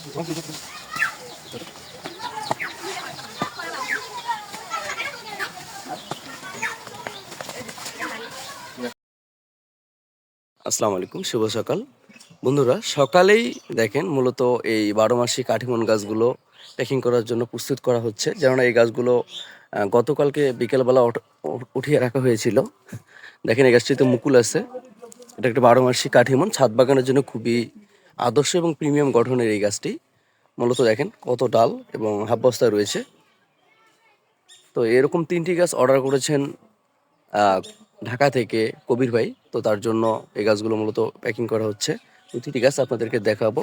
আসসালামু আলাইকুম, শুভ সকাল বন্ধুরা। সকালেই দেখেন মূলত এই 12 মাসি কাঠিমন গাছগুলো প্যাকিং করার জন্য প্রস্তুত করা হচ্ছে। যেমন এই গাছগুলো গতকালকে বিকেলবেলা উঠিয়ে রাখা হয়েছিল। দেখেন এই গাছটিতে মুকুল আছে। এটা একটা 12 মাসি কাঠিমন, ছাদ বাগানের জন্য খুবই আদর্শ এবং প্রিমিয়াম গঠনের এই গাছটি। মূলত দেখেন কত ডাল এবং হাব্বস্তায় রয়েছে। তো এরকম 3টি গাছ অর্ডার করেছেন ঢাকা থেকে কবির ভাই। তো তার জন্য এই গাছগুলো মূলত প্যাকিং করা হচ্ছে। প্রতিটি গাছ আপনাদেরকে দেখাবো।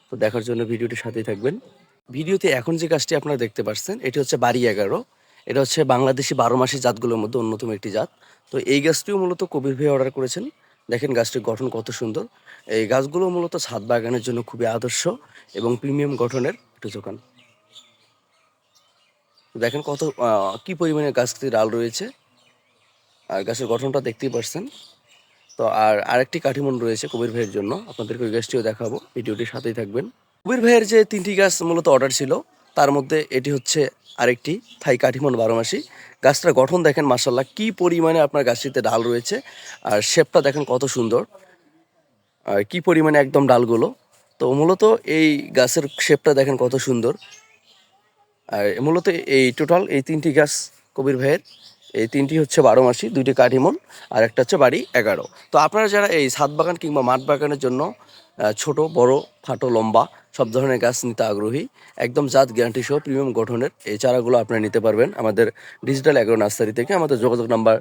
তো দেখার জন্য ভিডিওটির সাথেই থাকবেন। ভিডিওতে এখন যে গাছটি আপনারা দেখতে পাচ্ছেন এটি হচ্ছে বাড়ি 11। এটা হচ্ছে বাংলাদেশি 12 মাসি জাতগুলোর মধ্যে অন্যতম একটি জাত। তো এই গাছটিও মূলত কবির ভাই অর্ডার করেছেন। দেখেন গাছটির গঠন কত সুন্দর। এই গাছগুলো মূলত ছাদ বাগানের জন্য খুবই আদর্শ এবং প্রিমিয়াম গঠনের একটি দোকান। দেখেন কত কি পরিমাণে গাছটির ডাল রয়েছে, আর গাছের গঠনটা দেখতেই পাচ্ছেন। তো আর আরেকটি কাঠিমন রয়েছে কবির ভাইয়ের জন্য, আপনাদেরকে ওই গাছটিও দেখাবো, ভিডিওটির সাথেই থাকবেন। কবির ভাইয়ের যে 3টি গাছ মূলত অর্ডার ছিল, তার মধ্যে এটি হচ্ছে আরেকটি থাই কাঠিমন 12 মাসি। গাছটার গঠন দেখেন মাশাআল্লাহ কি পরিমাণে আপনার গাছটিতে ডাল রয়েছে, আর শেপটা দেখেন কত সুন্দর, আর কি পরিমাণে একদম ডালগুলো। তো মূলত এই গাছের শেপটা দেখেন কত সুন্দর। আর মূলত এই টোটাল এই 3টি গাছ কবির ভাইয়ের, এই 3টি হচ্ছে 12 মাসি, 2টি কাঠিমন আর একটা হচ্ছে বাড়ি 11। তো আপনারা যারা এই ছাদ বাগান কিংবা মাঠ বাগানের জন্য ছোট বড় খাটো লম্বা সব ধরনের গাছ নিতে আগ্রহী, একদম জাত গ্যারান্টি সহ প্রিমিয়াম গঠনের এই চারাগুলো আপনারা নিতে পারবেন আমাদের ডিজিটাল অ্যাগ্রো নার্সারি থেকে। আমাদের যোগাযোগ নাম্বার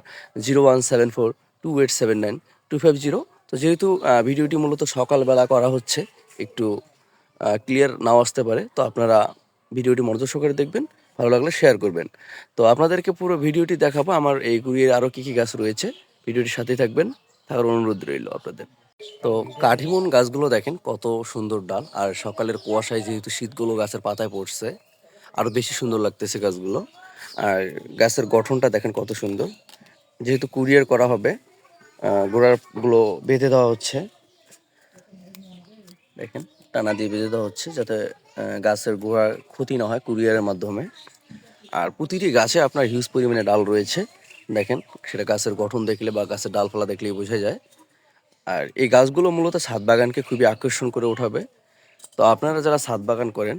0174287925 তো যেহেতু ভিডিওটি মূলত সকালবেলা করা হচ্ছে, একটু ক্লিয়ার নাও আসতে পারে, তো আপনারা ভিডিওটি মনোযোগ সহকারে দেখবেন, ভালো লাগলে শেয়ার করবেন। তো আপনাদেরকে পুরো ভিডিওটি দেখাবো আমার এই কুড়িয়ে আরও কী কী গাছ রয়েছে, ভিডিওটির সাথেই থাকবেন, থাকার অনুরোধ রইল আপনাদের। তো কাঠিমন গাছগুলো দেখেন কত সুন্দর ডাল, আর সকালের কুয়াশায় যেহেতু শীতগুলো গাছের পাতায় পড়ছে আরও বেশি সুন্দর লাগতেছে গাছগুলো। আর গাছের গঠনটা দেখেন কত সুন্দর। যেহেতু কুরিয়ার করা হবে, গোড়াগুলো বেঁধে দেওয়া হচ্ছে, দেখেন টানা দিয়ে বেঁধে দেওয়া হচ্ছে যাতে গাছের গোড়ার ক্ষতি না হয় কুরিয়ারের মাধ্যমে। আর প্রতিটি গাছে আপনার হিউজ পরিমাণে ডাল রয়েছে, দেখেন সেটা গাছের গঠন দেখলে বা গাছের ডালপালা দেখলেই বোঝা যায়। আর এই গাছগুলো মূলত ছাদ বাগানকে খুবই আকর্ষণ করে উঠাবে। তো আপনারা যারা ছাদ বাগান করেন,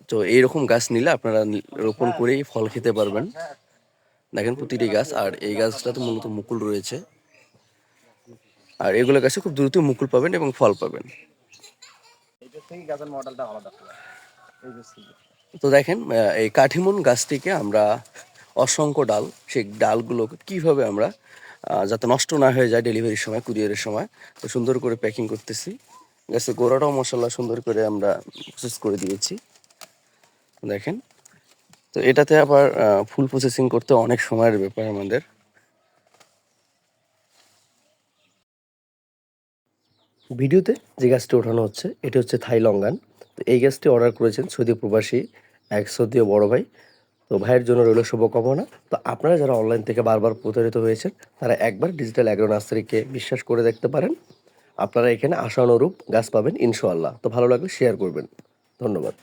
তো এইরকম গাছ নিলে আপনারা রোপণ করেই ফল খেতে পারবেন। দেখেন প্রতিটি গাছ, আর এই গাছটাতে মূলত মুকুল রয়েছে, আর এগুলো গাছে খুব দ্রুত মুকুল পাবেন এবং ফল পাবেন। তো দেখেন এই কাঠিমন গাছটিকে আমরা অসংখ্য ডাল, সেই ডালগুলোকে কীভাবে আমরা যাতে নষ্ট না হয়ে যায় ডেলিভারির সময়, কুরিয়ারের সময়, তো সুন্দর করে প্যাকিং করতেছি। গাছের গোড়াটাও মশলা সুন্দর করে আমরা প্রসেস করে দিয়েছি, দেখেন। তো এটাতে আবার ফুল প্রসেসিং করতে অনেক সময়ের ব্যাপার আমাদের। ভিডিওতে যে গাছটি ওঠানো হচ্ছে এটি হচ্ছে থাই লঙ্গান। তো এই গাছটি অর্ডার করেছেন সৌদি প্রবাসী এক সৌদিও বড় ভাই। তো ভাইয়ের জন্য রইল শুভকামনা। তো আপনারা যারা অনলাইন থেকে বারবার প্রতারিত হয়েছেন, তারা একবার ডিজিটাল অ্যাগ্রো নার্সারিকে বিশ্বাস করে দেখতে পারেন। আপনারা এখানে আশানুরূপ গাছ পাবেন ইনশাআল্লাহ। তো ভালো লাগলে শেয়ার করবেন। ধন্যবাদ।